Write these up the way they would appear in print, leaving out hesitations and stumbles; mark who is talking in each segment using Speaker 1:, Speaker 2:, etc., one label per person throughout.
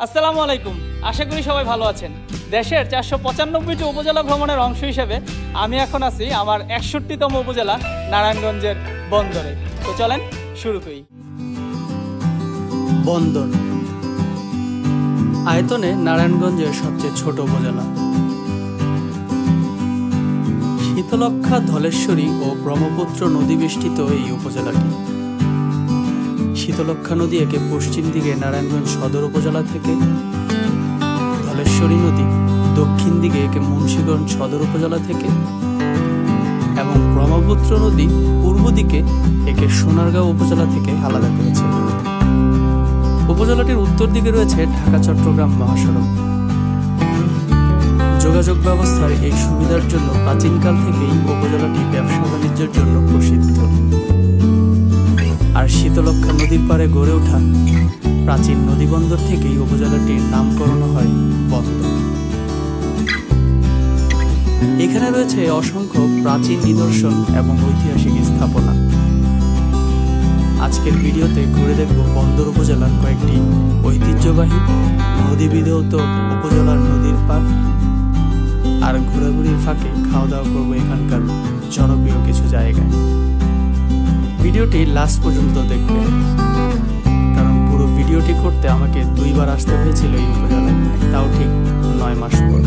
Speaker 1: আসসালামু আলাইকুম। আশা করি সবাই ভালো আছেন। দেশের 495টি উপজেলা ভ্রমণের অংশ হিসেবে আমি এখন আছি আমার 61তম উপজেলা নারায়ণগঞ্জের বন্দরে। তো চলেন শুরু করি।
Speaker 2: বন্দর আয়তনে নারায়ণগঞ্জের সবচেয়ে ছোট উপজেলা। শীতলক্ষ্যা, ধলেশ্বরী ও ব্রহ্মপুত্র নদী বেষ্টিত এই উপজেলাটি। শীতলক্ষ্যা নদী একে পশ্চিম দিকে নারায়ণগঞ্জ সদর উপজেলা থেকে, ধলেশ্বরী নদী দক্ষিণ দিকে একে মুন্সিগঞ্জ সদর উপজেলা থেকে এবং ব্রহ্মপুত্র নদী পূর্ব দিকে একে সোনারগাঁও উপজেলা থেকে আলাদা করেছে। উপজেলাটির উত্তর দিকে রয়েছে ঢাকা-চট্টগ্রাম মহাসড়ক। যোগাযোগ ব্যবস্থার এই সুবিধার জন্য প্রাচীনকাল থেকেই উপজেলাটি ব্যবসা বাণিজ্যের জন্য প্রসিদ্ধ। আর শীতলক্ষ্যা নদীর পাড়ে গড়ে ওঠা প্রাচীন নদীবন্দর থেকেই উপজেলাটির নামকরণ হয় বন্দর। এখানে রয়েছে অসংখ্য প্রাচীন নিদর্শন এবং ঐতিহাসিক স্থাপনা। আজকের ভিডিওতে ঘুরে দেখব বন্দর উপজেলার কয়েকটি ঐতিহ্যবাহী নদী বিধৌত উপজেলার নদীর পাড়, আর ঘোরাঘুরির ফাঁকে খাওয়া দাওয়া করবো এখানকার জনপ্রিয় কিছু জায়গায়। ভিডিওটি লাস্ট পর্যন্ত দেখবেন, কারণ পুরো ভিডিওটি করতে আমাকে 2 বার আসতে হয়েছিল এই উপজেলায়, তাও ঠিক 9 মাস পর।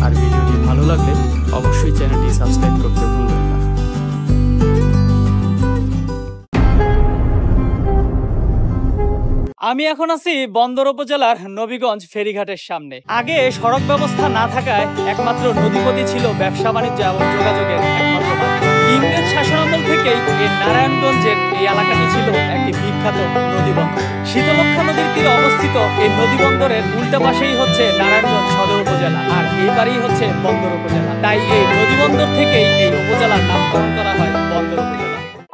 Speaker 2: আর ভিডিওটি ভালো লাগলে অবশ্যই চ্যানেলটি সাবস্ক্রাইব করতে ভুলবেন না।
Speaker 1: আমি এখন আছি বন্দর উপজেলার নবীগঞ্জ ফেরিঘাটের সামনে। আগে সড়ক ব্যবস্থা না থাকায় একমাত্র নদীপথই ছিল ব্যবসা বাণিজ্য এবং যোগাযোগের একমাত্র মাধ্যম। ইংরেজ শাসনামল থেকেই এই নারায়ণগঞ্জের এই এলাকাটি ছিল একটি বিখ্যাত নদীবন্দর। শীতলক্ষ্যা নদীর তীরে অবস্থিত এই নদীবন্দরের উল্টা পাশেই হচ্ছে নারায়ণগঞ্জ সদর উপজেলা, আর এইবারই হচ্ছে বন্দর উপজেলা। তাই এই নদীবন্দর থেকেই এই উপজেলার নামকরণ করা হয় বন্দর উপজেলা।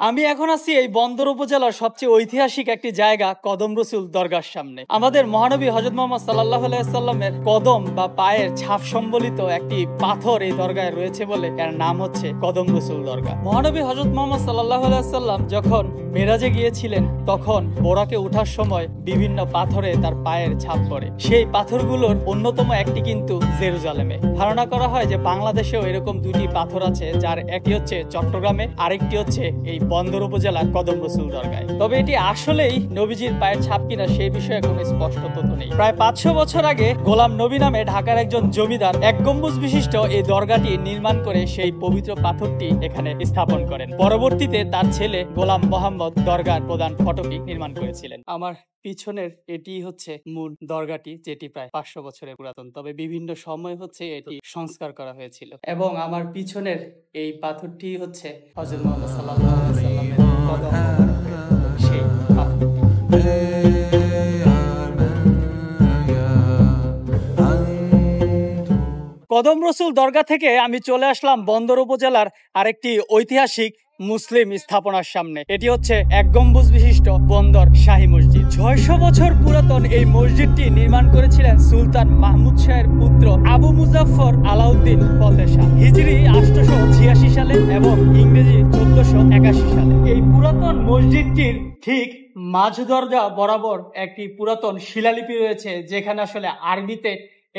Speaker 1: আমি এখন আছি এই বন্দর উপজেলার সবচেয়ে ঐতিহাসিক একটি জায়গা কদম রসুল দরগার সামনে। আমাদের মহানবী হযরত মুহাম্মদ সাল্লাল্লাহু আলাইহি সাল্লামের কদম বা পায়ের ছাপ সম্বলিত একটি পাথর এই দরগায় রয়েছে বলে এর নাম হচ্ছে কদম রসুল দরগা। মহানবী হযরত মুহাম্মদ সাল্লাল্লাহু আলাইহি সাল্লাম যখন মেরাজে গিয়েছিলেন তখন বোরাকে ওঠার সময় বিভিন্ন পাথরে তার পায়ের ছাপ পড়ে। সেই পাথরগুলোর অন্যতম একটি কিন্তু জেরুজালেমে। ধারণা করা হয় যে বাংলাদেশেও এরকম 2টি পাথর আছে, যার একটি হচ্ছে চট্টগ্রামে, আরেকটি হচ্ছে এই বন্দর উপজেলার কদম রসুল দরগায়। তবে এটি আসলেই নবীজির পায়ের ছাপ কিনা সেই বিষয়ে কোনো স্পষ্ট তথ্য নেই। প্রায় 500 বছর আগে গোলাম নবী নামে ঢাকার একজন জমিদার 1 গম্বুজ বিশিষ্ট এই দরগাটি নির্মাণ করে সেই পবিত্র পাথরটি এখানে স্থাপন করেন। পরবর্তীতে তার ছেলে গোলাম মোহাম্মদ দরগার প্রধান ফটকটি নির্মাণ করেছিলেন। আমার পিছনের এটি হচ্ছে মূল দরগাটি, যেটি প্রায় 500 বছরের পুরাতন, তবে বিভিন্ন সময় হচ্ছে এটি সংস্কার করা হয়েছিল। এবং আমার পিছনের এই পাথরটি হচ্ছে হযরত মুহাম্মদ সাল্লাল্লাহু আলাইহি ওয়াসাল্লামের কদম মোবারকের সেই পাথরটি। কদম রসুল দরগা থেকে আমি চলে আসলাম বন্দর উপজেলার আরেকটি ঐতিহাসিক মুসলিম স্থাপনার সামনে। এটি হচ্ছে 1 গম্বুজ বিশিষ্ট বন্দর শাহী মসজিদ। 600 বছর পুরাতন এই মসজিদটি নির্মাণ করেছিলেন সুলতান মাহমুদ শাহের পুত্র আবু মুজাফফর আলাউদ্দিন ফতেহ শাহ, হিজরি 886 সালে এবং ইংরেজি 1481 সালে। এই পুরাতন মসজিদটির ঠিক মাঝ দরজা বরাবর একটি পুরাতন শিলালিপি রয়েছে, যেখানে আসলে আরবিতে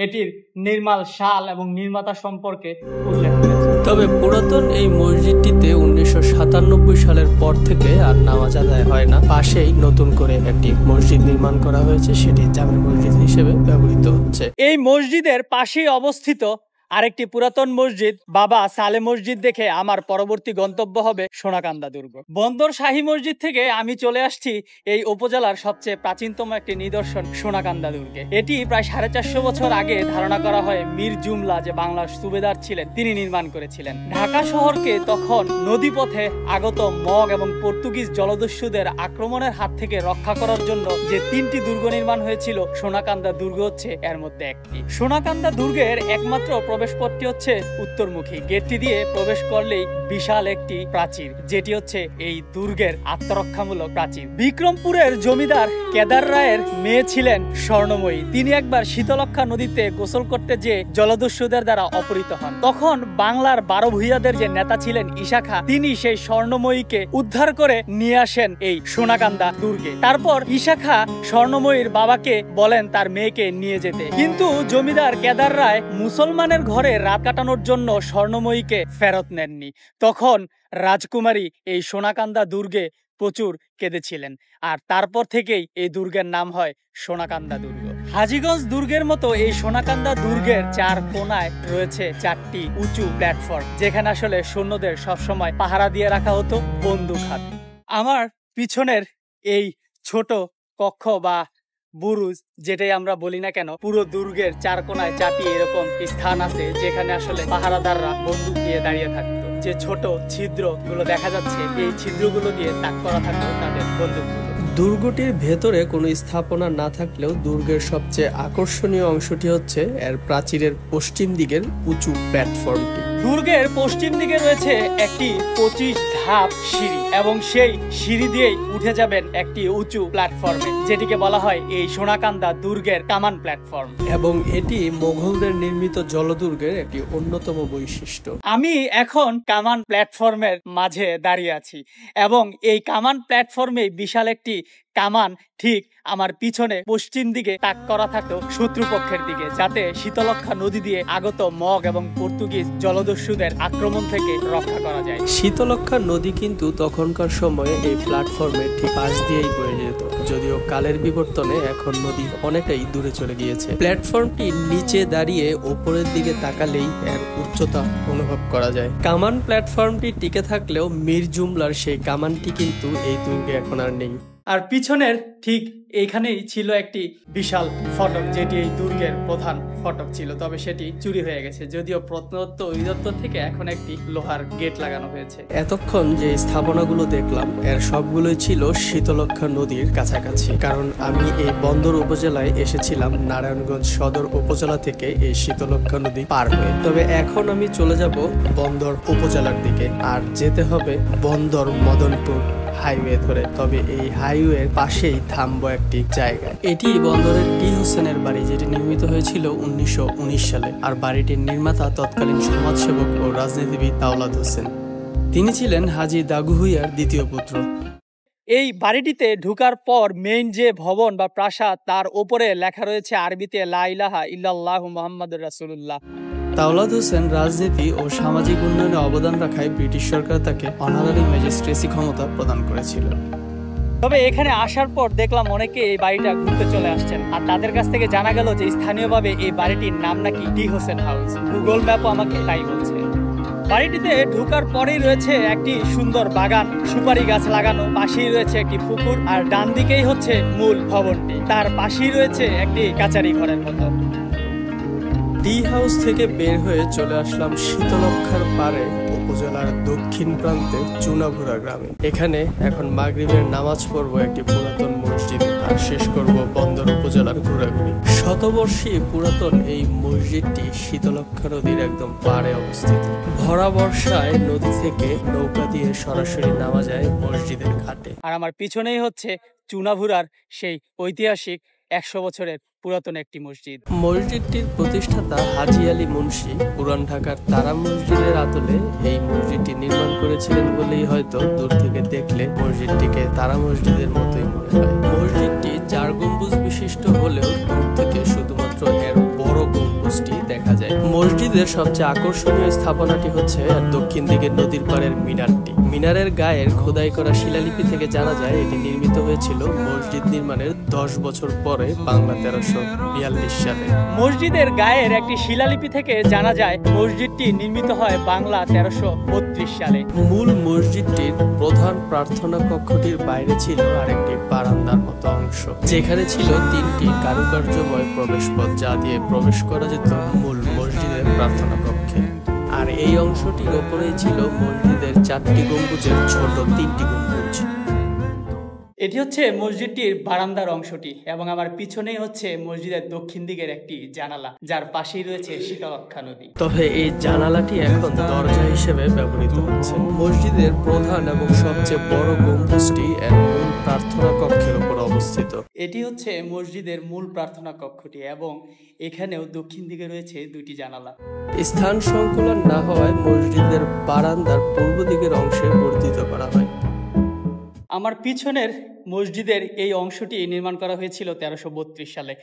Speaker 1: এটির নির্মাণ সাল এবং নির্মাতা সম্পর্কে উল্লেখ রয়েছে।
Speaker 2: তবে পুরাতন এই মসজিদটিতে 1997 সালের পর থেকে আর নামাজ আদায় হয় না। পাশেই নতুন করে একটি মসজিদ নির্মাণ করা হয়েছে, সেটি জামে মসজিদ হিসেবে ব্যবহৃত হচ্ছে।
Speaker 1: এই মসজিদের পাশেই অবস্থিত আরেকটি পুরাতন মসজিদ বাবা সালে মসজিদ দেখে আমার পরবর্তী গন্তব্য হবে সোনাকান্দা দুর্গ। বন্দর শাহী মসজিদ থেকে আমি চলে আসছি এই উপজেলার সবচেয়ে প্রাচীনতম একটি নিদর্শন সোনাকান্দা দুর্গে। এটি প্রায় 450 বছর আগে ধারণা করা হয় মীর জুমলা, যে বাংলার সুবেদার ছিলেন, তিনি নির্মাণ করেছিলেন। ঢাকা শহরকে তখন নদীপথে আগত মগ এবং পর্তুগিজ জলদস্যুদের আক্রমণের হাত থেকে রক্ষা করার জন্য যে 3টি দুর্গ নির্মাণ হয়েছিল, সোনাকান্দা দুর্গ হচ্ছে এর মধ্যে একটি। সোনাকান্দা দুর্গের একমাত্র প্রবেশ পথটি হচ্ছে উত্তরমুখী। গেটটি দিয়ে প্রবেশ করলেই বিশাল একটি প্রাচীর, যেটি হচ্ছে এই দুর্গের আত্মরক্ষামূলক প্রাচীর। বিক্রমপুরের জমিদার কেদার রায়ের মেয়ে ছিলেন স্বর্ণময়ী। তিনি একবার শীতলক্ষা নদীতে গোসল করতে যেয়ে জলদস্যুদের দ্বারা অপহৃত হন। তখন বাংলার 12 ভূঁইয়াদের যে নেতা ছিলেন ঈশা খাঁ, তিনি সেই স্বর্ণময়ীকে উদ্ধার করে নিয়ে আসেন এই সোনাকান্দা দুর্গে। তারপর ঈশা খাঁ স্বর্ণময়ীর বাবাকে বলেন তার মেয়েকে নিয়ে যেতে, কিন্তু জমিদার কেদার রায় মুসলমানের ঘরে রাত কাটানোর জন্য স্বর্ণময়ীকে ফেরত নেননি। তখন রাজকুমারী এই সোনাকান্দা দুর্গে প্রচুর কেঁদেছিলেন, আর তারপর থেকেই এই দুর্গের নাম হয় সোনাকান্দা দুর্গ। হাজীগঞ্জ দুর্গের মতো এই সোনাকান্দা দুর্গের 4 কোণায় রয়েছে 4টি উঁচু প্ল্যাটফর্ম, যেখানে আসলে সৈন্যদের সবসময় পাহারা দিয়ে রাখা হতো বন্দুক হাতে। আমার পিছনের এই ছোট কক্ষ বা বুরুজ, যেটাই আমরা বলি না কেন, পুরো দুর্গের 4 কোণায় 4টি এরকম স্থান আছে যেখানে আসলে পাহারাদাররা বন্দুক দিয়ে দাঁড়িয়ে থাকতো। যে ছোট ছিদ্রগুলো দেখা যাচ্ছে, এই ছিদ্রগুলো দিয়ে তাক করা থাকতো তাদের বন্দুকগুলো।
Speaker 2: দুর্গটির ভেতরে কোনো স্থাপনা না থাকলেও দুর্গের সবচেয়ে আকর্ষণীয় অংশটি হচ্ছে এর প্রাচীরের পশ্চিম দিকের উঁচু প্ল্যাটফর্মটি।
Speaker 1: দুর্গের পশ্চিম দিকে রয়েছে একটি 25 ধাপ সিঁড়ি, এবং সেই সিঁড়ি দিয়েই উঠে যাবেন একটি উঁচু প্ল্যাটফর্মে, যেটিকে বলা হয় এই সোনাকান্দা দুর্গের কামান প্ল্যাটফর্ম।
Speaker 2: এবং এটি মোগলদের নির্মিত জলদুর্গের একটি অন্যতম বৈশিষ্ট্য।
Speaker 1: আমি এখন কামান প্ল্যাটফর্মের মাঝে দাঁড়িয়ে আছি, এবং এই কামান প্ল্যাটফর্মে বিশাল একটি কামান ঠিক আমার পিছনে পশ্চিম দিকে তাক করা থাকতো শত্রুপক্ষের দিকে, যাতে শীতলক্ষা নদী দিয়ে আগত মগ এবং পর্তুগিজ জলদস্যুদের আক্রমণ থেকে রক্ষা করা যায়।
Speaker 2: শীতলক্ষা নদী কিন্তু তখনকার সময়ে এই প্ল্যাটফর্মের ঠিক পাশ দিয়েই বয়ে যেত, যদিও কালের বিবর্তনে এখন নদী অনেকটাই দূরে চলে গিয়েছে। প্ল্যাটফর্মটি নিচে দাঁড়িয়ে ওপরের দিকে তাকালেই এর উচ্চতা অনুভব করা যায়। কামান প্ল্যাটফর্মটি টিকে থাকলেও মীর জুমলার সেই কামানটি কিন্তু এই দুর্গে এখন আর নেই।
Speaker 1: আর পিছনের ঠিক এইখানেই ছিল একটি বিশাল ফটক, যেটি এই দুর্গের প্রধান ফটক ছিল, তবে সেটি চুরি হয়ে গেছে, যদিও প্রত্নতত্ত্ব অধিদপ্তর থেকে এখন একটি লোহার গেট লাগানো হয়েছে।
Speaker 2: এতক্ষণ যে স্থাপনাগুলো দেখলাম এর সবগুলোই ছিল শীতলক্ষা নদীর কাছাকাছি, কারণ আমি এই বন্দর উপজেলায় এসেছিলাম নারায়ণগঞ্জ সদর উপজেলা থেকে এই শীতলক্ষা নদী পার হয়ে। তবে এখন আমি চলে যাব বন্দর উপজেলার দিকে, আর যেতে হবে বন্দর মদনপুর হাইওয়ে ধরে। তবে এই হাইওয়ের পাশেই থামবো একটি জায়গায়। এটি বন্দরের টি হোসেনের বাড়ি, যেটি নির্মিত হয়েছিল 1919 সালে, আর বাড়িটির নির্মাতা তৎকালীন সমাজসেবক ও রাজনীতিবিদ দাওলাত হোসেন। তিনি ছিলেন হাজী দাগু ভূঁইয়ার দ্বিতীয় পুত্র।
Speaker 1: এই বাড়িটিতে ঢুকার পর মেইন যে ভবন বা প্রাসাদ, তার উপরে লেখা রয়েছে আরবিতে লা ইলাহা ইল্লাল্লাহু মুহাম্মাদুর রাসূলুল্লাহ।
Speaker 2: দাওলাত হোসেন রাজনীতি ও সামাজিক উন্নয়নে অবদান রাখায় ব্রিটিশ সরকার তাকে অনারারি ম্যাজিস্ট্রেসি ক্ষমতা প্রদান করেছিল।
Speaker 1: তবে এখানে আসার পর দেখলাম অনেকে এই বাড়িটা ঘুরতে চলে আসছেন, আর তাদের কাছ থেকে জানা গেল যে স্থানীয়ভাবে এই বাড়িটির নাম নাকি টি হোসেন হাউস। গুগল ম্যাপও আমাকে তাই বলছে। বাড়িটিতে ঢোকার পরেই রয়েছে একটি সুন্দর বাগান, সুপারি গাছ লাগানো, পাশেই রয়েছে একটি পুকুর, আর ডান দিকেই হচ্ছে মূল ভবনটি, তার পাশেই রয়েছে একটি কাচারি ঘরের মতো।
Speaker 2: টি হাউস থেকে বের হয়ে চলে আসলাম শীতলক্ষার পারে উপজেলার দক্ষিণ প্রান্তে চুনাভুরা গ্রামে। এখানে এখন মাগরিবের নামাজ পড়ব একটি পুরাতন মসজিদে, আর শেষ করব বন্দর উপজেলার ঘোরাঘুরি। শতবর্ষী পুরাতন এই মসজিদটি শীতলক্ষা নদীর একদম পাড়ে অবস্থিত। ভরা বর্ষায় নদী থেকে নৌকা দিয়ে সরাসরি নামা যায় মসজিদের ঘাটে।
Speaker 1: আর আমার পিছনেই হচ্ছে চুনাভুরার সেই ঐতিহাসিক 100 বছরের পুরাতন একটি মসজিদ।
Speaker 2: মসজিদটির প্রতিষ্ঠাতা হাজী আলী মুন্সি পুরান ঢাকার তারা মসজিদের আদলে এই মসজিদটি নির্মাণ করেছিলেন বলেই হয়তো দূর থেকে দেখলে মসজিদটিকে তারা মসজিদের মতোই মনে হয়। মসজিদটি 4 গম্বুজ বিশিষ্ট হলেও দূর থেকে শুধুমাত্র এর বড় গম্বুজটি দেখা যায়। মসজিদের সবচেয়ে আকর্ষণীয় স্থাপনাটি হচ্ছে এর দক্ষিণ দিকের নদীর পাড়ের মিনারটি। মিনারের গায়ের খোদাই করা শিলালিপি থেকে জানা যায় এটি নির্মিত হয়েছিল মসজিদ নির্মাণের 10 বছর পরে, বাংলা 1342 সালে।
Speaker 1: মসজিদের গায়ের একটি শিলালিপি থেকে জানা যায় মসজিদটি নির্মিত হয় বাংলা 1332 সালে।
Speaker 2: মূল মসজিদটির প্রধান প্রার্থনা কক্ষটির বাইরে ছিল আরেকটি বারান্দার মতো অংশ, যেখানে ছিল 3টি কারুকার্যময় প্রবেশপথ, যা দিয়ে প্রবেশ করা যেত মূল মসজিদের প্রার্থনা কক্ষে। আর এই অংশটির ওপরেই ছিল মসজিদের 4টি গম্বুজের ছোট 3টি গম্বুজ।
Speaker 1: এটি হচ্ছে মসজিদটির বারান্দার অংশটি এবং আমার পিছনেই হচ্ছে মসজিদের দক্ষিণ দিকের একটি জানালা, যার পাশেই রয়েছে শীতলক্ষা নদী।
Speaker 2: তবে এই জানালাটি এখন দরজা হিসেবে ব্যবহৃত হচ্ছে। মসজিদের প্রধান এবং সবচেয়ে বড় গম্বুজটি এর মূল প্রার্থনা কক্ষের উপর অবস্থিত।
Speaker 1: এটি হচ্ছে মসজিদের মূল প্রার্থনা কক্ষটি এবং এখানেও দক্ষিণ দিকে রয়েছে দুটি জানালা।
Speaker 2: স্থান সংকুলন না হওয়ায় মসজিদের বারান্দার পূর্ব দিকের অংশে বর্ধিত করা হয়।
Speaker 1: আমার পিছনের মসজিদের এই অংশটি নির্মাণ করা হয়েছিল 1332 সালে,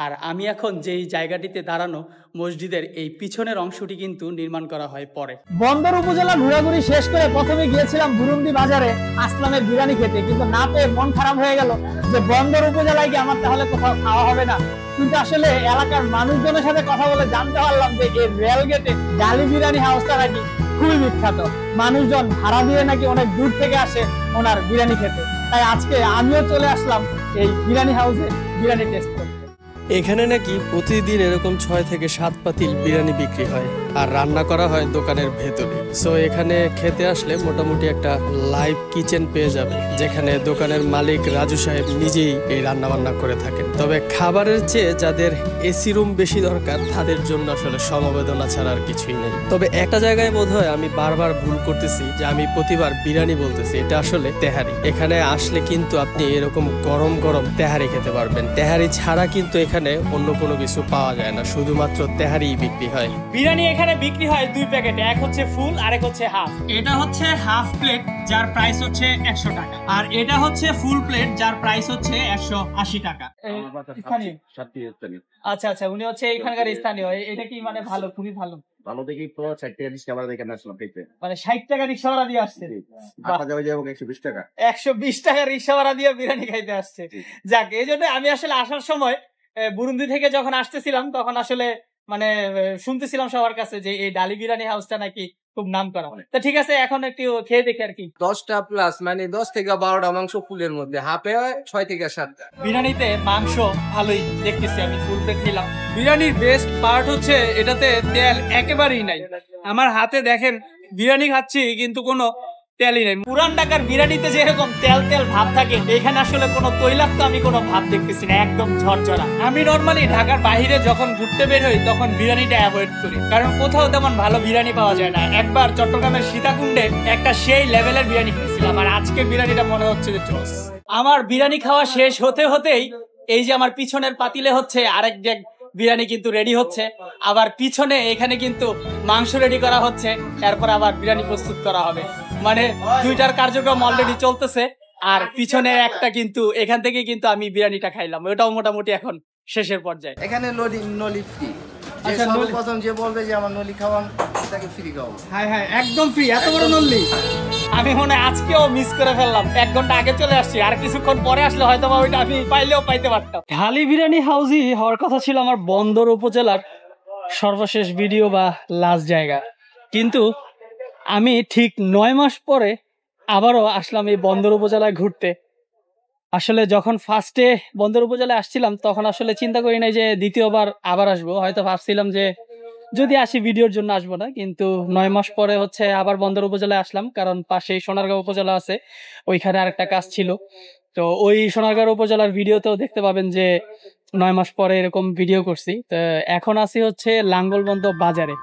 Speaker 1: আর আমি এখন যেই জায়গাটিতে দাঁড়ানো মসজিদের এই পিছনের অংশটি কিন্তু নির্মাণ করা হয় পরে।
Speaker 3: বন্দর উপজেলা ঘোরাঘুরি শেষ করে প্রথমে গিয়েছিলাম বুরুন্ডি বাজারে আসলামের বিরিয়ানি খেতে, কিন্তু না পেয়ে মন খারাপ হয়ে গেল যে বন্দর উপজেলায় গিয়ে আমার তাহলে কোথাও খাওয়া হবে না। কিন্তু আসলে এলাকার মানুষজনের সাথে কথা বলে জানতে পারলাম যে এই রেলগেটে ডালি বিরিয়ানি হাউসটা নাকি খুবই বিখ্যাত। মানুষজন ভাড়া দিয়ে নাকি অনেক দূর থেকে আসে ওনার বিরিয়ানি খেতে। তাই আজকে আমিও চলে আসলাম এই বিরিয়ানি হাউসে বিরিয়ানি টেস্ট করতে।
Speaker 2: এখানে নাকি প্রতিদিন এরকম 6 থেকে 7 পাতিল বিরিয়ানি বিক্রি হয় আর রান্না করা হয় দোকানের ভেতরে। সো এখানে খেতে আসলে মোটামুটি একটা লাইভ কিচেন পেয়ে যাবে, যেখানে দোকানের মালিক রাজু সাহেব নিজেই এই রান্না বান্না করে থাকেন। তবে খাবারের চেয়ে যাদের এসি রুম বেশি দরকার তাদের জন্য আসলে সমবেদনা ছাড়া আর কিছুই নেই। তবে একটা জায়গায় বোধহয় আমি বারবার ভুল করতেছি যে আমি প্রতিবার বিরিয়ানি বলতেছি, এটা আসলে তেহারি। এখানে আসলে কিন্তু আপনি এরকম গরম গরম তেহারি খেতে পারবেন। তেহারি ছাড়া কিন্তু এখানে অন্য কোনো কিছু পাওয়া যায় না, শুধুমাত্র তেহারি বিক্রি হয়।
Speaker 1: বিরিয়ানি এখানে বিক্রি হয় 2 প্যাকেটে, এক হচ্ছে ফুল আর এক হচ্ছে হাফ। এটা হচ্ছে হাফ প্লেট যার প্রাইস হচ্ছে 100 টাকা, আর এটা হচ্ছে ফুল প্লেট যার প্রাইস হচ্ছে 180 টাকা। আচ্ছা আচ্ছা, উনি হচ্ছে এখানকার স্থানীয়। এটা কি মানে ভালো, খুবই ভালো?
Speaker 4: ভালো দেখি 60 টাকা রিক্সা ভাড়া দেখে আসলাম খেতে।
Speaker 1: মানে 60 টাকা রিক্সা ভাড়া দিয়ে আসছে,
Speaker 4: 120 টাকা
Speaker 1: 120 টাকা রিক্সা ভাড়া দিয়ে বিরিয়ানি খাইতে আসছে। যাক, এই জন্য আমি আসলে আসার সময় বুরুন্ডি থেকে যখন আসতেছিলাম তখন আসলে মানে শুনতেছিলাম সবার কাছে যে এই ডালি বিরিয়ানি হাউসটা নাকি খুব নাম করা। তো ঠিক আছে, এখন একটু খেয়ে দেখি আর কি।
Speaker 5: 10টা প্লাস মানে 10 থেকে 12টা মাংস ফুলের মধ্যে, হাফে 6 থেকে 7টা।
Speaker 1: বিরিয়ানিতে মাংস ভালোই দেখতেছি, আমি ফুল প্লেট নিলাম।
Speaker 3: বিরিয়ানির বেস্ট পার্ট হচ্ছে এটাতে তেল একেবারেই নাই। আমার হাতে দেখেন বিরিয়ানি খাচ্ছি কিন্তু কোনো তেলই নেই।
Speaker 1: পুরান ঢাকার বিরিয়ানিতে যেরকম তেল তেল ভাব থাকে, এখানে আসলে কোনো তৈলাক্ত আমি কোনো ভাব দেখতেছি না, একদম ঝরঝরা।
Speaker 3: আমি নর্মালি ঢাকার বাইরে যখন ঘুরতে বের হই তখন বিরিয়ানিটা অ্যাভয়েড করি, কারণ কোথাও তেমন ভালো বিরিয়ানি পাওয়া যায় না। একবার চট্টগ্রামের সীতাকুণ্ডে একটা সেই লেভেলের বিরিয়ানি খেয়েছিলাম, আর আজকে বিরিয়ানিটা মনে হচ্ছে যে চস।
Speaker 1: আমার বিরিয়ানি খাওয়া শেষ হতে হতেই এই যে আমার পিছনের পাতিলে হচ্ছে আরেক ডেক বিরিয়ানি কিন্তু রেডি হচ্ছে, আবার পিছনে এখানে কিন্তু মাংস রেডি করা হচ্ছে, এরপর আবার বিরিয়ানি প্রস্তুত করা হবে। মানে দুইটার কার্যক্রম অলরেডি চলতেছে, আর পিছনে একটা কিন্তু এখান থেকে কিন্তু আমি বিরিয়ানিটা খাইলাম, ওটাও মোটামুটি এখন শেষের পর্যায়ে।
Speaker 5: এখানে নলি ফ্রি, যে
Speaker 3: আচ্ছা,
Speaker 5: সর্বপ্রথম যে বলবে যে আমার নলি খাওয়ান তাকে ফ্রি খাওয়াবো।
Speaker 3: হ্যাঁ হ্যাঁ, একদম ফ্রি, এত বড় নল্লি।
Speaker 1: আমি মনে হয় আজকেও মিস করে ফেললাম, 1 ঘন্টা আগে চলে আসছি, আর কিছুক্ষণ পরে আসলে হয়তো বা ওইটা আমি পাইলেও পাইতে পারতাম। ঢালি বিরিয়ানি হাউসই হওয়ার কথা ছিল আমার বন্দর উপজেলার সর্বশেষ ভিডিও বা লাস্ট জায়গা, কিন্তু আমি ঠিক 9 মাস পরে আবারও আসলাম এই বন্দর উপজেলায় ঘুরতে। আসলে যখন ফার্স্টে বন্দর উপজেলায় আসছিলাম তখন আসলে চিন্তা করি নাই যে দ্বিতীয়বার আবার আসবো, হয়তো ভাবছিলাম যে যদি আসি ভিডিওর জন্য আসবো না, কিন্তু 9 মাস পরে হচ্ছে আবার বন্দর উপজেলায় আসলাম, কারণ পাশেই সোনারগাঁও উপজেলা আছে, ওইখানে আরেকটা কাজ ছিল। তো ওই সোনারগাঁও উপজেলার ভিডিওতেও দেখতে পাবেন যে 9 মাস পরে এরকম ভিডিও করছি। তো এখন আছি হচ্ছে লাঙ্গলবন্দ বাজারে,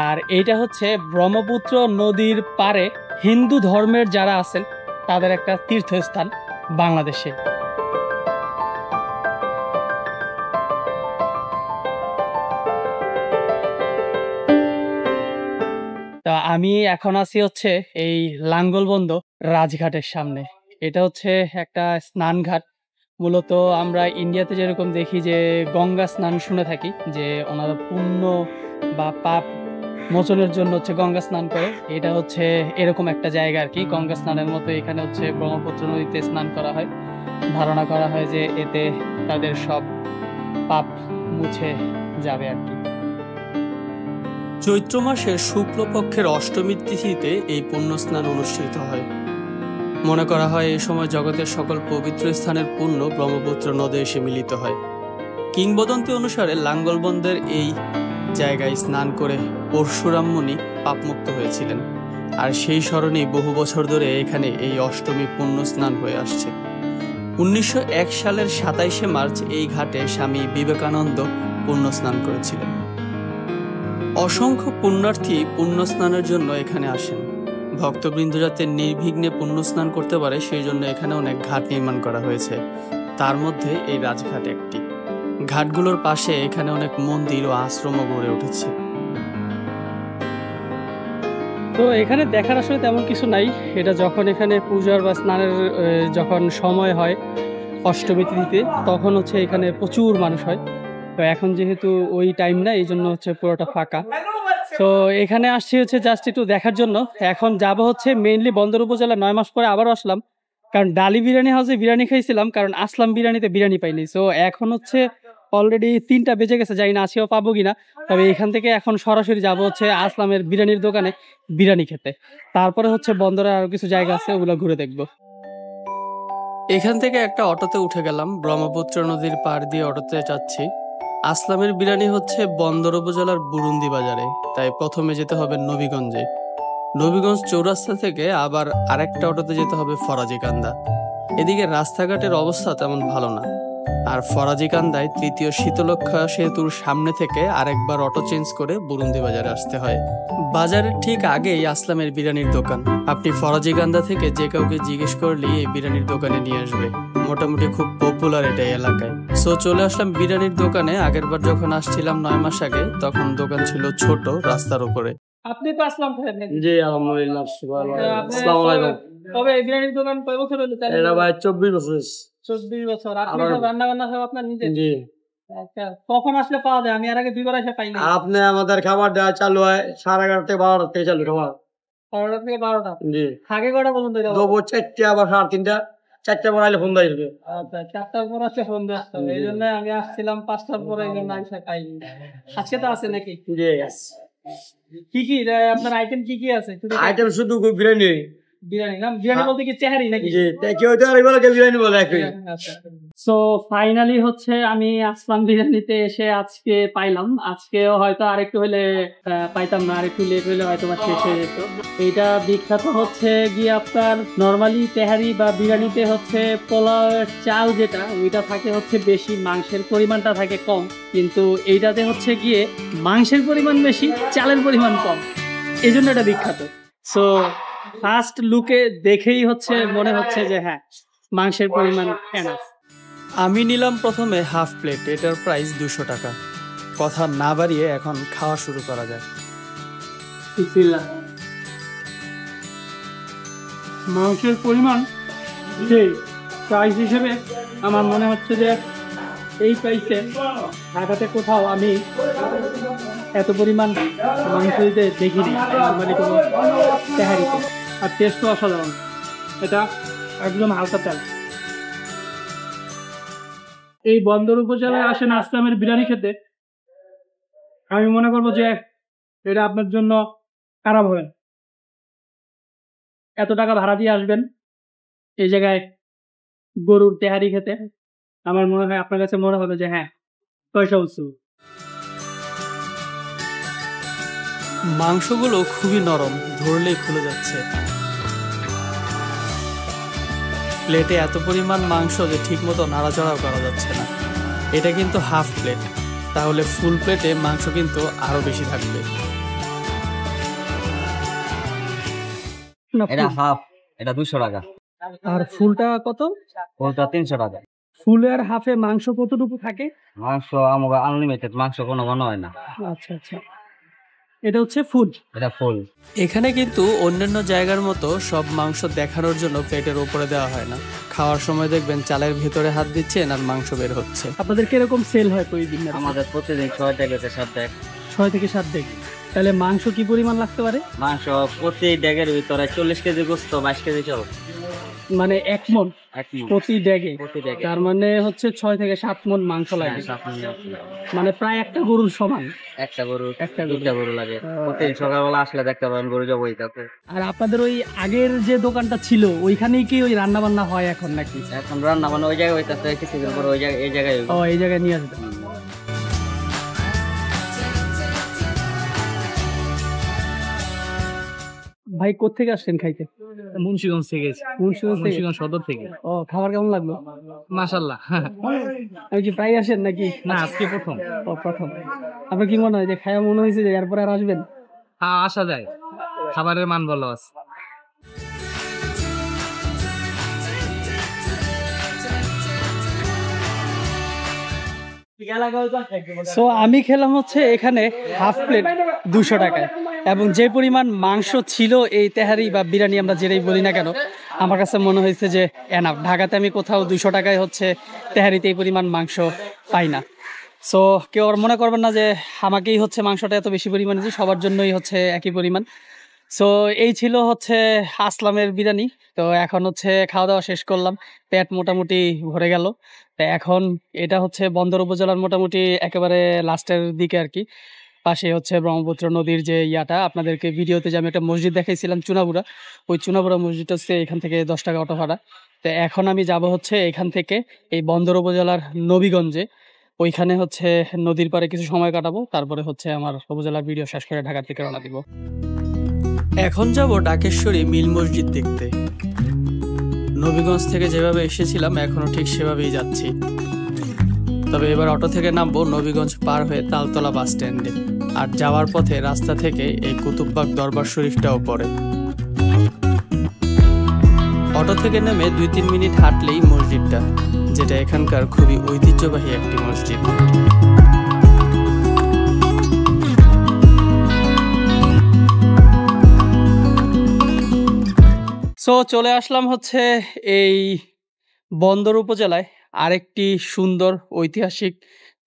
Speaker 1: আর এইটা হচ্ছে ব্রহ্মপুত্র নদীর পারে হিন্দু ধর্মের যারা আছেন তাদের একটা তীর্থস্থান বাংলাদেশে। তা আমি এখন আছি হচ্ছে এই লাঙ্গলবন্দ রাজঘাটের সামনে। এটা হচ্ছে একটা স্নান ঘাট। মূলত আমরা ইন্ডিয়াতে যেরকম দেখি যে গঙ্গা স্নান শুনে থাকি, যে ওনারা পুণ্য বা পাপ মোচনের জন্য হচ্ছে গঙ্গা স্নান করে, এটা হচ্ছে এরকম একটা জায়গা আর কি। গঙ্গা স্নানের মতো এখানে হচ্ছে ব্রহ্মপুত্র নদীতে স্নান করা হয়, ধারণা করা হয় যে এতে তাদের সব পাপ মুছে যাবে আর কি।
Speaker 2: চৈত্র মাসের শুক্লপক্ষের অষ্টমীর তিথিতে এই পুণ্য স্নান অনুষ্ঠিত হয়। মনে করা হয় এই সময় জগতের সকল পবিত্র স্থানের পুণ্য ব্রহ্মপুত্র নদে এসে মিলিত হয়। কিংবদন্তি অনুসারে লাঙ্গলবন্দের এই জায়গায় স্নান করে পরশুরাম মুনি পাপমুক্ত হয়েছিলেন, আর সেই স্মরণেই বহু বছর ধরে এখানে এই অষ্টমী পুণ্য স্নান হয়ে আসছে। 1901 সালের 27শে মার্চ এই ঘাটে স্বামী বিবেকানন্দ পুণ্যস্নান করেছিলেন। অসংখ্য পুণ্যার্থী পুণ্যস্নানের জন্য এখানে আসেন। ভক্তবৃন্দ যাতে নির্বিঘ্নে পুণ্যস্নান করতে পারে সেই জন্য এখানে অনেক ঘাট নির্মাণ করা হয়েছে, তার মধ্যে এই রাজঘাট একটি। ঘাটগুলোর পাশে এখানে অনেক মন্দির ও আশ্রমও গড়ে উঠেছে।
Speaker 1: তো এখানে দেখার আসলে তেমন কিছু নাই। এটা যখন এখানে পূজার বা স্নানের যখন সময় হয় অষ্টমী তিথিতে, তখন হচ্ছে এখানে প্রচুর মানুষ হয়। তো এখন যেহেতু ওই টাইম না, এই জন্য হচ্ছে পুরোটা ফাঁকা। তো এখানে আসছি হচ্ছে জাস্ট একটু দেখার জন্য। এখন যাব হচ্ছে মেইনলি বন্দর উপজেলা। 9 মাস পরে আবারও আসলাম, কারণ ডালি বিরিয়ানি হাউসে বিরিয়ানি খাইছিলাম, কারণ আসলাম বিরিয়ানিতে বিরিয়ানি পাইনি। সো এখন হচ্ছে অলরেডি 3টা বেজে গেছে, জানি না আসিও পাবো কিনা। তবে এখান থেকে এখন সরাসরি যাব হচ্ছে আসলামের বিরিয়ানির দোকানে বিরিয়ানি খেতে। তারপরে হচ্ছে বন্দরে আরো কিছু জায়গা আছে, ওগুলো ঘুরে দেখবো।
Speaker 2: এখান থেকে একটা অটোতে উঠে গেলাম। ব্রহ্মপুত্র নদীর পাড় দিয়ে অটোতে যাচ্ছি। আসলামের বিরিয়ানি হচ্ছে বন্দর উপজেলার বুরুন্দি বাজারে, তাই প্রথমে যেতে হবে নবীগঞ্জে। নবীগঞ্জ চৌরাস্তা থেকে আবার আরেকটা অটোতে যেতে হবে ফরাজিকান্দা। এদিকে রাস্তাঘাটের অবস্থা তেমন ভালো না। আর ফরাজিকান্দায় 3য় শীতলক্ষা সেতুর সামনে থেকে আরেকবার অটো চেঞ্জ করে বুরুন্দি বাজারে আসতে হয়। বাজারের ঠিক আগেই আসলামের বিরিয়ানির দোকান। আপনি ফরাজিকান্দা থেকে যে কাউকে জিজ্ঞেস করলেই এই বিরিয়ানির দোকানে নিয়ে আসবে। মোটামুটি খুব পপুলার এটা এলাকায়। সো চলে আসলাম বিরিয়ানির দোকানে। আগেরবার যখন আসছিলাম 9 মাস আগে, তখন দোকান ছিল ছোট, রাস্তার উপরে।
Speaker 1: আপনি তো আসলাম
Speaker 5: জি আলহামদুলিল্লাহ।
Speaker 1: আসসালামু আলাইকুম। তবে এই বিরিয়ানির দোকান কয় বছর হলো?
Speaker 5: এটা ভাই 24 বছর।
Speaker 1: 24 বছর। আপনি সব রান্না বান্না সব আপনার নিজের?
Speaker 5: জি।
Speaker 1: আচ্ছা, কখন আসলে পাওয়া যায়? আমি এর আগে 2বার এসে পাইনি।
Speaker 5: আপনি আমাদের খাবার দেওয়া চালু হয় 11:30 থেকে 12টা থেকে চালু খাবার।
Speaker 1: 11টা থেকে 12টা।
Speaker 5: জি।
Speaker 1: আগে কটা পর্যন্ত?
Speaker 5: দুপুর 4টা আবার 3:30, 4টা পর আইলে ফোন দিবে।
Speaker 1: আচ্ছা, 4টার পর আসলে ফোন দিয়ে আসতে হবে। এই জন্য আমি আসছিলাম 5টার পরে, এই জন্য আইসা পাইনি। আজকে তো আছে নাকি?
Speaker 5: জি।
Speaker 1: কি কি আপনার আইটেম কি কি আছে?
Speaker 5: আইটেম শুধু বিরিয়ানি।
Speaker 1: বিরিয়ানি না? বিরিয়ানি বলতে কি চেহারি নাকি?
Speaker 5: জি, কেউ তো আর বলে বিরিয়ানি বলে একই।
Speaker 1: সো ফাইনালি হচ্ছে আমি আসলাম বিরিয়ানিতে এসে আজকে পাইলাম। আজকেও হয়তো আরেকটু হলে পাইতাম না, আরেকটু লেট হলে হয়তো শেষ হয়ে যেত। এইটা বিখ্যাত হচ্ছে গিয়ে আপনার নর্মালি তেহারি বা বিরিয়ানিতে হচ্ছে পোলাওয়ের চাল যেটা, ওইটা থাকে হচ্ছে বেশি, মাংসের পরিমাণটা থাকে কম। কিন্তু এইটাতে হচ্ছে গিয়ে মাংসের পরিমাণ বেশি, চালের পরিমাণ কম, এই জন্য এটা বিখ্যাত। সো ফার্স্ট লুকে দেখেই হচ্ছে মনে হচ্ছে যে হ্যাঁ, মাংসের পরিমাণ এনাফ।
Speaker 2: আমি নিলাম প্রথমে হাফ প্লেট, এটার প্রাইস 200 টাকা। কথা না বাড়িয়ে এখন খাওয়া শুরু করা যায়।
Speaker 1: মাংসের পরিমাণ যে প্রাইস হিসেবে আমার মনে হচ্ছে যে এই প্রাইসে ঢাকাতে কোথাও আমি এত পরিমাণ মাংস দিতে দেখিনি নর্মালি কোনো তেহারিতে। আর টেস্টও অসাধারণ, এটা একদম হালকা তেল। এই বন্দর উপজেলায় আসেন আসলামের বিরিয়ানি খেতে, আমি মনে করবো যে এটা আপনার জন্য খারাপ হবে। এত টাকা ভাড়া দিয়ে আসবেন এই জায়গায় গরুর তেহারি খেতে, আমার মনে হয় আপনার কাছে মনে হবে যে হ্যাঁ, পয়সা উৎসব।
Speaker 2: মাংসগুলো খুবই নরম, ধরলেই খুলে যাচ্ছে। প্লেটে এত পরিমাণ মাংস যে ঠিক মতো নাড়াচড়াও করা যাচ্ছে না। এটা কিন্তু হাফ প্লেট, তাহলে ফুল প্লেটে মাংস কিন্তু আরো বেশি থাকবে।
Speaker 6: এটা হাফ, এটা 200 টাকা।
Speaker 1: আর ফুলটা কত?
Speaker 6: ফুলটা 300 টাকা।
Speaker 1: ফুলের হাফে মাংস কতটুকু থাকে?
Speaker 6: মাংস আমাকে আনলিমিটেড, মাংস কোনো ঘন হয় না।
Speaker 1: আচ্ছা আচ্ছা, এটা হচ্ছে ফুল।
Speaker 6: এটা ফুল।
Speaker 2: এখানে কিন্তু অন্যান্য জায়গার মতো সব মাংস দেখানোর জন্য প্লেটের উপরে দেওয়া হয় না। খাওয়ার সময় দেখবেন চালের ভেতরে হাত দিচ্ছেন আর মাংস বের হচ্ছে।
Speaker 1: আপনাদের কিরকম সেল হয় প্রতিদিন?
Speaker 6: আমাদের প্রতিদিন 6 থেকে 7 ডেক।
Speaker 1: 6 থেকে 7 ডেক। তাহলে মাংস কি পরিমাণ লাগতে পারে?
Speaker 6: মাংস প্রতি ডেগের ভিতরে 40 কেজি গোস্ত, 22 কেজি চাল।
Speaker 1: মানে 1 মণ প্রতি ডেগে। তার মানে হচ্ছে 6 থেকে 7 মণ মাংস লাগে। মানে প্রায় একটা গরুর সমান।
Speaker 6: একটা গরু লাগে। প্রতিদিন সকালবেলা আসলে দেখতে পাবেন গরু জবাই থাকে।
Speaker 1: আর আপনাদের ওই আগের যে দোকানটা ছিল ওইখানেই কি ওই রান্না বান্না হয় এখন নাকি?
Speaker 6: এখন রান্না বান্না ওই জায়গায় হইতাছে, কিছুদিন পরে ওই জায়গায়
Speaker 1: এই জায়গায় নিয়ে আসবে।
Speaker 3: ভাই কোত্থেকে আসছেন খাইতে?
Speaker 1: মুন্সিগঞ্জ থেকে এসেছি। মুন্সিগঞ্জ সদর থেকে।
Speaker 3: ও, খাবার কেমন লাগলো?
Speaker 1: মাশাআল্লাহ।
Speaker 3: আমি কি প্রায় আসেন নাকি?
Speaker 1: না, আজকে প্রথম।
Speaker 3: ও, প্রথম। আপনার কি মনে হয় যে খায়া মনে হয়েছে যে এরপরে আর আসবেন?
Speaker 1: হ্যাঁ, আসা যায়, খাবারের মান ভালো আছে।
Speaker 3: সো আমি খেলাম হচ্ছে এখানে হাফ প্লেট 200 টাকায়, এবং যে পরিমাণ মাংস ছিল এই তেহারি বা বিরিয়ানি আমরা যেটাই বলি না কেন, আমার কাছে মনে হয়েছে যে এনাফ। ঢাকাতে আমি কোথাও 200 টাকায় হচ্ছে তেহারিতে এই পরিমাণ মাংস পাই না। সো কেউ আর মনে করবেন না যে আমাকেই হচ্ছে মাংসটা এত বেশি পরিমাণে দিই, সবার জন্যই হচ্ছে একই পরিমাণ। সো এই ছিল হচ্ছে আসলামের বিরিয়ানি। তো এখন হচ্ছে খাওয়া দাওয়া শেষ করলাম, পেট মোটামুটি ভরে গেল। তো এখন এটা হচ্ছে বন্দর উপজেলার মোটামুটি একেবারে লাস্টের দিকে আর কি, পাশে হচ্ছে ব্রহ্মপুত্র নদীর যে ইয়াটা, আপনাদেরকে ভিডিওতে যে আমি একটা মসজিদ দেখাইছিলাম চুনাবুড়া, ওই চুনাবুড়া মসজিদ হচ্ছে এখান থেকে 10 টাকা অটো ভাড়া। তো এখন আমি যাব হচ্ছে এখান থেকে এই বন্দর উপজেলার নবীগঞ্জে, ওইখানে হচ্ছে নদীর পাড়ে কিছু সময় কাটাবো, তারপরে হচ্ছে আমার উপজেলার ভিডিও শেষ করে ঢাকার দিকে রওনা দিব।
Speaker 2: এখন যাব ডাকেশ্বরী মিল মসজিদ দেখতে। নবীগঞ্জ থেকে যেভাবে এসেছিলাম এখনো ঠিক সেভাবেই যাচ্ছি, তবে এবার অটো থেকে নামবো নবীগঞ্জ পার হয়ে তালতলা বাস স্ট্যান্ডে, আর যাওয়ার পথে রাস্তা থেকে এই কুতুববাগ দরবার শরীফটাও পড়ে। অটো থেকে নেমে 2-3 মিনিট হাঁটলেই মসজিদটা, যেটা এখানকার খুবই ঐতিহ্যবাহী একটি মসজিদ।
Speaker 3: সো চলে আসলাম হচ্ছে এই বন্দর উপজেলায় আরেকটি সুন্দর ঐতিহাসিক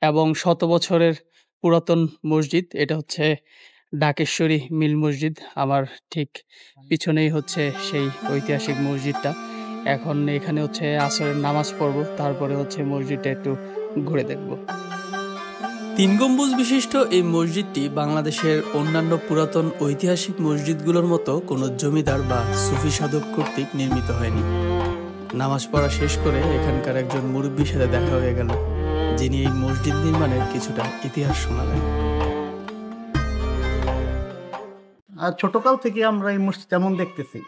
Speaker 3: এবং 100 বছরের পুরাতন মসজিদ। এটা হচ্ছে ডাকেশ্বরী মিল মসজিদ। আমার ঠিক পিছনেই হচ্ছে সেই ঐতিহাসিক মসজিদটা। এখন এখানে হচ্ছে আসরের নামাজ পড়ব, তারপরে হচ্ছে মসজিদটা একটু ঘুরে দেখব।
Speaker 2: 3 গম্বুজ বিশিষ্ট এই মসজিদটি বাংলাদেশের অন্যান্য পুরাতন ঐতিহাসিক মসজিদগুলোর মতো কোনো জমিদার বা সুফি সাধক কর্তৃক নির্মিত হয়নি। নামাজ পড়া শেষ করে এখানকার একজন মুরব্বীর সাথে দেখা হয়ে গেল, যিনি এই মসজিদ নির্মাণের কিছুটা ইতিহাস শোনালেন।
Speaker 7: আর ছোটকাল থেকে আমরা এই মসজিদ এমন দেখতেছি,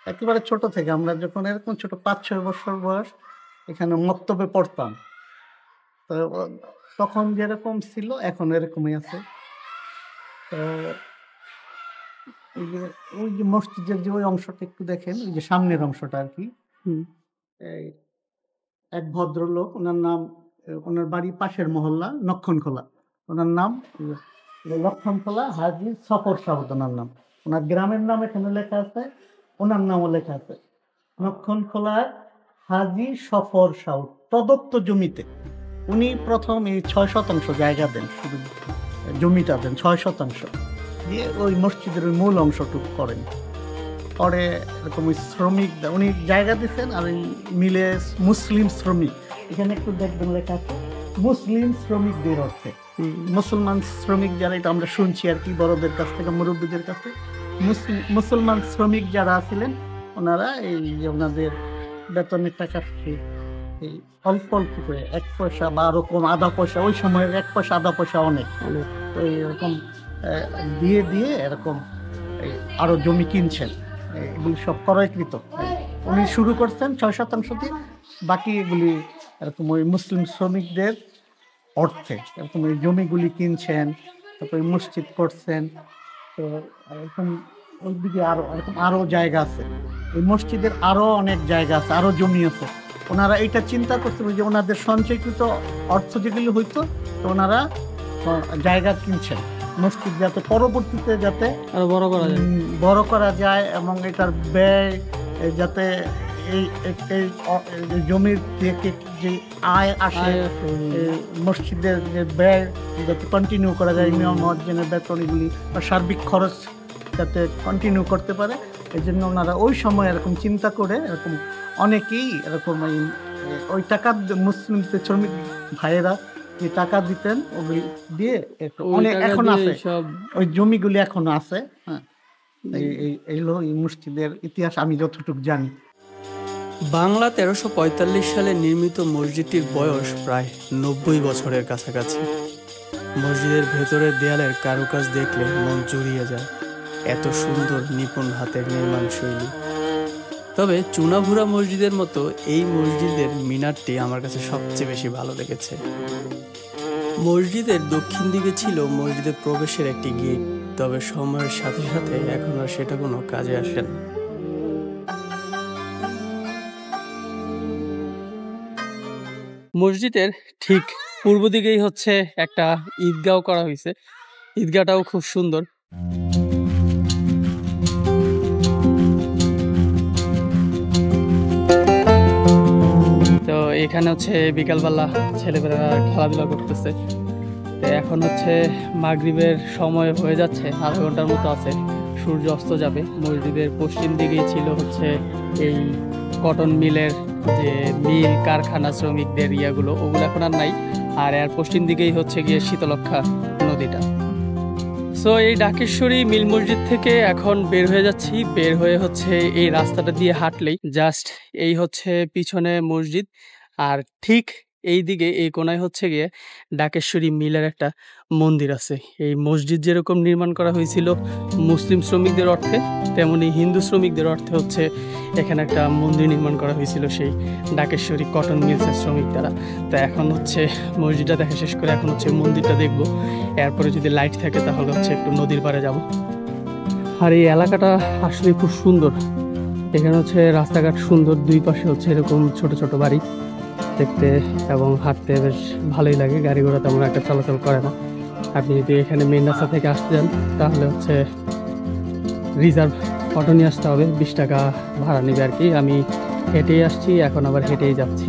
Speaker 7: একেবারে ছোট থেকে আমরা যখন এরকম ছোট 5-6 বছর বয়স এখানে মক্তবে পড়তাম, তো তখন যেরকম ছিল এখন এরকমই আছে। তো ওই যে মসজিদের যে ওই অংশটা একটু দেখেন, ওই যে সামনের অংশটা আর কি, এই এক ভদ্রলোক, ওনার নাম, ওনার বাড়ি পাশের মহল্লা নক্ষণখোলা, ওনার নাম লক্ষণখোলা হাজী সফর সাউদ ওনার নাম। ওনার গ্রামের নাম এখানে লেখা আছে, ওনার নামও লেখা আছে, নক্ষণখোলার হাজী সফর সাউদ। প্রদত্ত জমিতে উনি প্রথম এই 6% জায়গা দেন, শুধু জমিটা দেন 6% দিয়ে ওই মসজিদের ওই মূল অংশটুকু করেন। পরে এরকম ওই শ্রমিক উনি জায়গা দিচ্ছেন, আর এই মিলে মুসলিম শ্রমিক, এখানে একটু দেখবেন লেখা আছে মুসলিম শ্রমিকদের অর্থে। মুসলমান শ্রমিক যারা, এটা আমরা শুনছি আর কি বড়দের কাছ থেকে, মুরব্বীদের কাছে, মুসলমান শ্রমিক যারা ছিলেন ওনারা এই যে ওনাদের বেতনের টাকা থেকে এই অল্প অল্প করে 1 পয়সা বা আরো কম, আধা পয়সা, ওই সময়ের 1 পয়সা আধা পয়সা অনেক, তো এরকম দিয়ে দিয়ে এরকম আরো জমি কিনছেন, এগুলি সব ক্রয়কৃত। উনি শুরু করছেন 6% দিয়ে, বাকি এগুলি এরকম ওই মুসলিম শ্রমিকদের অর্থে এরকম এই জমিগুলি কিনছেন, তারপরে মসজিদ করছেন। তো এরকম ওইদিকে আরো এরকম আরো জায়গা আছে, এই মসজিদের আরো অনেক জায়গা আছে, আরো জমি আছে। ওনারা এইটা চিন্তা করছেন যে ওনাদের সঞ্চয়কৃত অর্থ যেগুলি হইতো, তো ওনারা জায়গা কিনছেন মসজিদ যাতে পরবর্তীতে যাতে
Speaker 3: আরো
Speaker 7: বড় করা যায় এবং এটার ব্যয় যাতে এই জমির থেকে যে আয় আসে, মসজিদের যে ব্যয় যাতে কন্টিনিউ করা যায়, ইমাম মুয়াজ্জিনের বেতন এগুলি বা সার্বিক খরচ যাতে কন্টিনিউ করতে পারে, এই জন্য ওনারা ওই সময় এরকম চিন্তা করে এরকম অনেকেই এরকম ওই টাকা মুসলিমদের শ্রমিক ভাইয়েরা যে টাকা দিতেন ওগুলি দিয়ে অনেক এখন আছে, ওই জমিগুলি এখনো আছে। হ্যাঁ, এই হলো এই মসজিদের ইতিহাস আমি যতটুকু জানি।
Speaker 2: বাংলা 1345 সালে নির্মিত মসজিদটির বয়স প্রায় 90 বছরের কাছাকাছি। মসজিদের ভেতরের দেয়ালের কারুকাজ দেখলে মন জুড়িয়ে যায়। এত সুন্দর নিপুণ হাতের নির্মাণ শৈলী। তবে চুনাভুরা মসজিদের মতো এই মসজিদের মিনারটি আমার কাছে সবচেয়ে বেশি ভালো লেগেছে। মসজিদের দক্ষিণ দিকে ছিল মসজিদের প্রবেশের একটি গেট, তবে সময়ের সাথে সাথে এখন আর সেটা কোনো কাজে আসে না।
Speaker 1: মসজিদের ঠিক পূর্ব দিকেই হচ্ছে একটা ঈদগাঁও করা হয়েছে। ঈদগাঁটাও খুব সুন্দর। তো এখানে হচ্ছে বিকালবেলা ছেলেমেয়েরা খেলাধুলা করতেছে। তো এখন হচ্ছে মাগরিবের সময় হয়ে যাচ্ছে, আধা ঘন্টার মতো আছে, সূর্য অস্ত যাবে। মসজিদের পশ্চিম দিকেই ছিল হচ্ছে এই কটন মিলের যে মিল কারখানা শ্রমিকদের ওগুলো এখন আর নাই। আর এর পশ্চিম দিকেই হচ্ছে গিয়ে শীতলক্ষা নদীটা। সো এই ডাকেশ্বরী মিল মসজিদ থেকে এখন বের হয়ে যাচ্ছি। বের হয়ে হচ্ছে এই রাস্তাটা দিয়ে হাঁটলেই জাস্ট এই হচ্ছে পিছনে মসজিদ, আর ঠিক এই দিকে এই কোনায় হচ্ছে গিয়ে ডাকেশ্বরী মিলের একটা মন্দির আছে। এই মসজিদ যেরকম নির্মাণ করা হয়েছিল মুসলিম শ্রমিকদের অর্থে, তেমনি হিন্দু শ্রমিকদের অর্থে হচ্ছে এখানে একটা মন্দির নির্মাণ করা হয়েছিল সেই ডাকেশ্বরী কটন মিলসের শ্রমিক দ্বারা। তো এখন হচ্ছে মসজিদটা দেখা শেষ করে এখন হচ্ছে মন্দিরটা দেখবো। এরপরে যদি লাইট থাকে তাহলে হচ্ছে একটু নদীর পাড়ে যাব। আর এই এলাকাটা আসলে খুব সুন্দর। এখানে হচ্ছে রাস্তাঘাট সুন্দর, দুই পাশে হচ্ছে এরকম ছোট ছোট বাড়ি, দেখতে এবং হাঁটতে বেশ ভালোই লাগে। গাড়ি ঘোড়া তেমন একটা চলাচল করে না। আপনি যদি এখানে মেন রাস্তা থেকে আসতে যান তাহলে হচ্ছে রিজার্ভ অটো নিয়ে আসতে হবে, 20 টাকা ভাড়া নেবে আর কি। আমি হেঁটেই আসছি, এখন আবার হেঁটেই যাচ্ছি।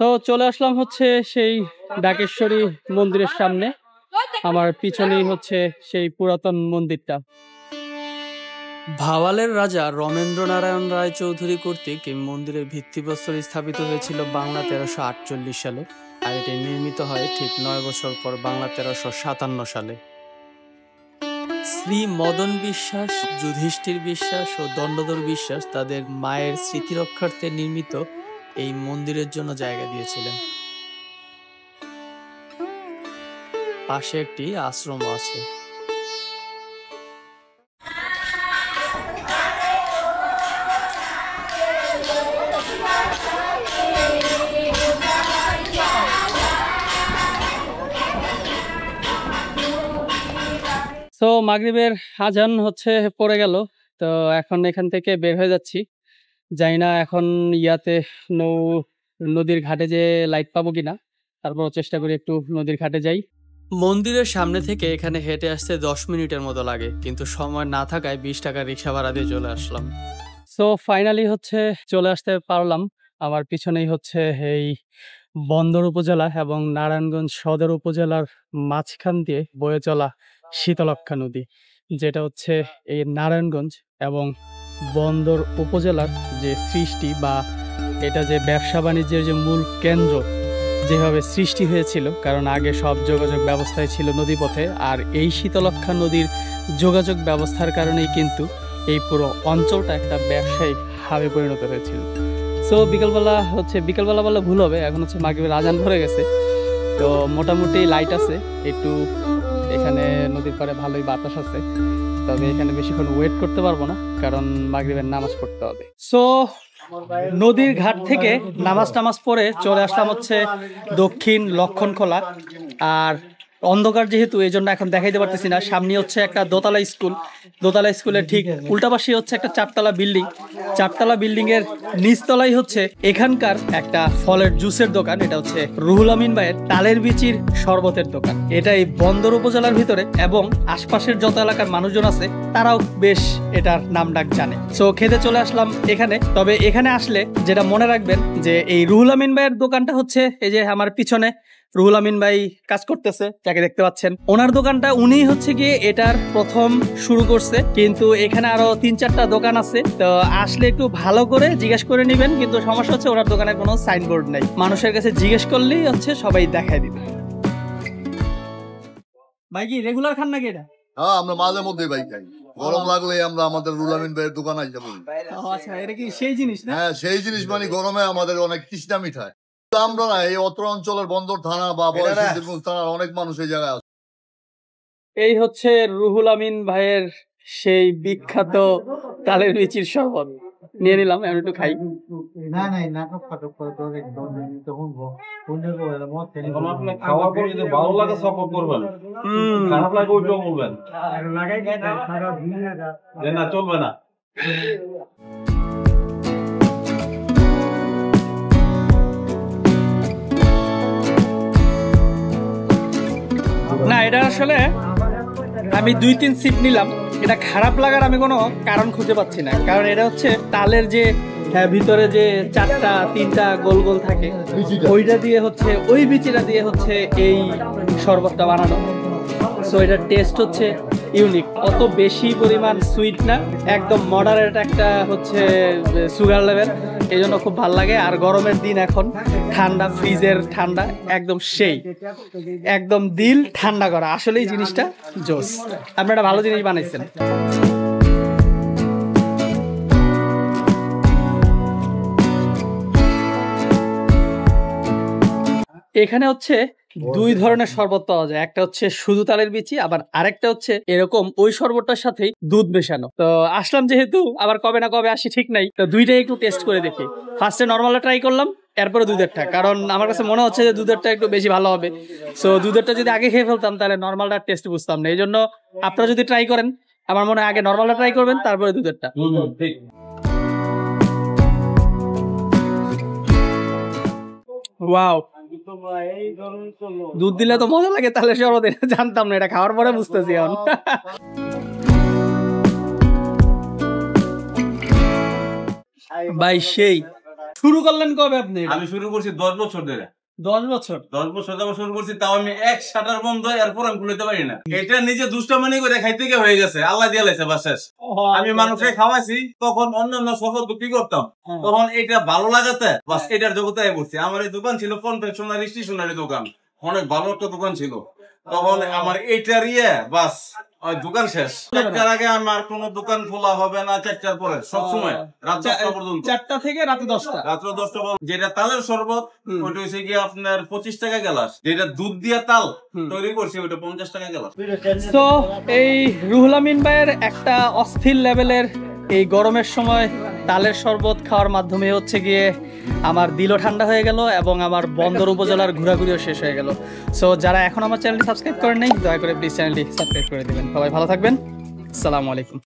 Speaker 1: তো চলে আসলাম হচ্ছে সেই ডাকেশ্বরী মন্দিরের সামনে। আমার পিছনেই হচ্ছে সেই পুরাতন মন্দিরটা।
Speaker 2: ভাওয়ালের রাজা রমেন্দ্র নারায়ণ রায় চৌধুরী কর্তৃক এই মন্দিরের ভিত্তিপ্রস্তর স্থাপিত হয়েছিল বাংলা 1348 সালে, আর এটি নির্মিত হয় ঠিক 9 বছর পর বাংলা 1357 সালে। শ্রী মদন বিশ্বাস, যুধিষ্ঠির বিশ্বাস ও দণ্ডধর বিশ্বাস তাদের মায়ের স্মৃতি রক্ষার্থে নির্মিত এই মন্দিরের জন্য জায়গা দিয়েছিলেন। পাশে একটি আশ্রম আছে।
Speaker 1: তো মাগরিবের আজান হচ্ছে পড়ে গেল। তো এখন এখান থেকে বের হয়ে যাচ্ছি। জানি না এখন নদীর ঘাটে যে লাইট পাবো কিনা, তারপর চেষ্টা করি একটু নদীর ঘাটে যাই।
Speaker 2: মন্দিরের সামনে থেকে এখানে হেঁটে আসতে 10 মিনিটের মতো লাগে, কিন্তু সময় না থাকায় 20 টাকা রিক্সা ভাড়া দিয়ে চলে আসলাম।
Speaker 1: সো ফাইনালি হচ্ছে চলে আসতে পারলাম। আমার পিছনেই হচ্ছে এই বন্দর উপজেলা এবং নারায়ণগঞ্জ সদর উপজেলার মাঝখান দিয়ে বয়ে চলা শীতলক্ষা নদী, যেটা হচ্ছে এই নারায়ণগঞ্জ এবং বন্দর উপজেলার যে সৃষ্টি, বা এটা যে ব্যবসা বাণিজ্যের যে মূল কেন্দ্র যেভাবে সৃষ্টি হয়েছিল, কারণ আগে সব যোগাযোগ ব্যবস্থায় ছিল নদীপথে, আর এই শীতলক্ষা নদীর যোগাযোগ ব্যবস্থার কারণেই কিন্তু এই পুরো অঞ্চলটা একটা ব্যবসায়িক হাবে পরিণত হয়েছিল। সো বিকেলবেলা বলে ভুল হবে, এখন হচ্ছে মাগরিবের আজান ভরে গেছে। তো মোটামুটি লাইট আছে, একটু এখানে নদীর পাড়ে ভালোই বাতাস আছে, তবে এখানে বেশিক্ষণ ওয়েট করতে পারবো না, কারণ মাগরিবের নামাজ পড়তে হবে। সো নদীর ঘাট থেকে নামাজ পড়ে চলে আসলাম হচ্ছে দক্ষিণ লক্ষণখোলা। আর অন্ধকার যেহেতু, এই জন্য এখন দেখাইতে পারতেছি না। সামনে হচ্ছে একটা দোতলা স্কুলের ঠিক উল্টা পাশে হচ্ছে একটা 4তলা বিল্ডিং। 4তলা বিল্ডিং এর নিচতলাই হচ্ছে এখানকার একটা ফলের জুসের দোকান। এটা হচ্ছে রুহুল আমিন ভাইয়ের তালের বিচির শরবতের দোকান। এটা এই বন্দর উপজেলার ভিতরে এবং আশপাশের যত এলাকার মানুষজন আছে তারাও বেশ এটার নাম ডাক জানে। সো খেতে চলে আসলাম এখানে। তবে এখানে আসলে যেটা মনে রাখবেন যে এই রুহুল আমিন ভাইয়ের দোকানটা হচ্ছে এই যে আমার পিছনে রুহুল আমিন ভাই কাজ করতেছে, যাকে দেখতে পাচ্ছেন, ওনার দোকানটা উনি হচ্ছে গিয়ে এটার প্রথম শুরু করছে। কিন্তু এখানে আরো 3-4টা দোকান আছে, তো আসলে একটু ভালো করে জিজ্ঞেস করে নিবেন। কিন্তু সমস্যা হচ্ছে ওনার দোকানে কোনো সাইনবোর্ড নাই, মানুষের কাছে জিজ্ঞেস করলেই হচ্ছে সবাই দেখায় দিবে। ভাই কি রেগুলার খান নাকি এটা?
Speaker 8: হ্যাঁ, আমরা মাঝে মধ্যে ভাই খাই। গরম লাগলে আমরা আমাদের রুহুল আমিন ভাইয়ের দোকানে যাবো।
Speaker 1: আচ্ছা, এটা কি সেই জিনিস না?
Speaker 8: হ্যাঁ, সেই জিনিস, মানে গরমে আমাদের অনেক তৃষ্ণা মিঠায়। আমরা না এই অত্র অঞ্চলের বন্দর থানা বা বয়সিদ্দিরগঞ্জ থানার অনেক মানুষ এই জায়গায় আছে।
Speaker 1: এই হচ্ছে রুহুল আমিন ভাইয়ের সেই বিখ্যাত তালের বিচির শরবত। নিয়ে নিলাম, আমি একটু খাই।
Speaker 9: খাওয়ার পরে যদি ভালো লাগে সাপোর্ট করবেন, খারাপ লাগে ওইটাও বলবেন যে না চলবে না।
Speaker 1: না, এটা আসলে আমি 2-3 সিপ নিলাম, এটা খারাপ লাগার আমি কোনো কারণ খুঁজে পাচ্ছি না। কারণ এটা হচ্ছে তালের যে ভিতরে যে 4-3টা গোল গোল থাকে, ওইটা দিয়ে হচ্ছে, ওই বিচিটা দিয়ে হচ্ছে এই শরবতটা বানানো। সো এটার টেস্ট হচ্ছে ইউনিক, অত বেশি পরিমাণ সুইট না, একদম মডারেট একটা হচ্ছে সুগার লেভেল, এই জন্য খুব ভালো লাগে। আর গরমের দিন এখন, ঠান্ডা, ফ্রিজের ঠান্ডা একদম সেই, একদম দিল ঠান্ডা করা, আসলেই জিনিসটা জোস। আপনারা ভালো জিনিস বানাইছেন। এখানে হচ্ছে 2 ধরনের শরবত পাওয়া যায়, একটা হচ্ছে শুধু তালের বিচি, আবার আরেকটা হচ্ছে এরকম ওই শরবতটার সাথেই দুধ মেশানো। তো আসলাম যেহেতু, আবার কবে না কবে আসি ঠিক নাই, তো দুইটাই একটু টেস্ট করে দেখি। ফার্স্টে নর্মালটা ট্রাই করলাম, এরপরে দুধেরটা, কারণ আমার কাছে মনে হচ্ছে যে দুধেরটা একটু বেশি ভালো হবে। সো দুধেরটা যদি আগে খেয়ে ফেলতাম তাহলে নর্মালটার টেস্ট বুঝতাম না। এই জন্য আপনারা যদি ট্রাই করেন, আমার মনে হয় আগে নর্মালটা ট্রাই করবেন, তারপরে দুধেরটা। ওয়াও, দুধ দিলে তো মজা লাগে তাহলে শরবত, জানতাম না, এটা খাওয়ার পরে বুঝতেছি এখন। ভাই সেই শুরু করলেন কবে আপনি?
Speaker 9: আমি শুরু করছি 10 বছর ধরে।
Speaker 1: 10 বছর?
Speaker 9: 10 বছর যাবো শুরু করছি, তাও আমি এক শাটার বন্ধ, এরপর আমি খুলতে পারি না। এটা নিজে দুষ্টামানি করে খাইতে গিয়ে হয়ে গেছে, আল্লাহ দিয়ে লাইছে বাসাস। আমি মানুষকে খাওয়াইছি, তখন অন্যান্য সকল বিক্রি করতাম, তখন এটা ভালো লাগাতে বাস এটার জগতে পড়ছি। আমার এই দোকান ছিল কনফেকশনারি স্টেশনারি দোকান, অনেক ভালো একটা দোকান ছিল। তখন আমার এইটার বাস ওই দোকান শেষ। 4টার আগে আমার কোন দোকান খোলা হবে না, 4টার পরে সবসময় রাত 10টা পর্যন্ত।
Speaker 1: 4টা থেকে রাতে 10টা?
Speaker 9: রাত্র 10টা পর্যন্ত। যেটা তালের শরবত ওইটা হচ্ছে গিয়ে আপনার 25 টাকা গ্লাস, যেটা দুধ দিয়ে তাল তৈরি করছি ওইটা 50 টাকা গ্লাস।
Speaker 1: তো এই রুহুল আমিন ভাইয়ের একটা অস্থির লেভেলের এই গরমের সময় তালের শরবত খাওয়ার মাধ্যমে হচ্ছে গিয়ে আমার দিলও ঠান্ডা হয়ে গেল এবং আমার বন্দর উপজেলার ঘোরাঘুরিও শেষ হয়ে গেল। সো যারা এখন আমার চ্যানেলটি সাবস্ক্রাইব করেন নাই, দয়া করে প্লিজ চ্যানেলটি সাবস্ক্রাইব করে দিবেন। সবাই ভালো থাকবেন, আসসালামু আলাইকুম।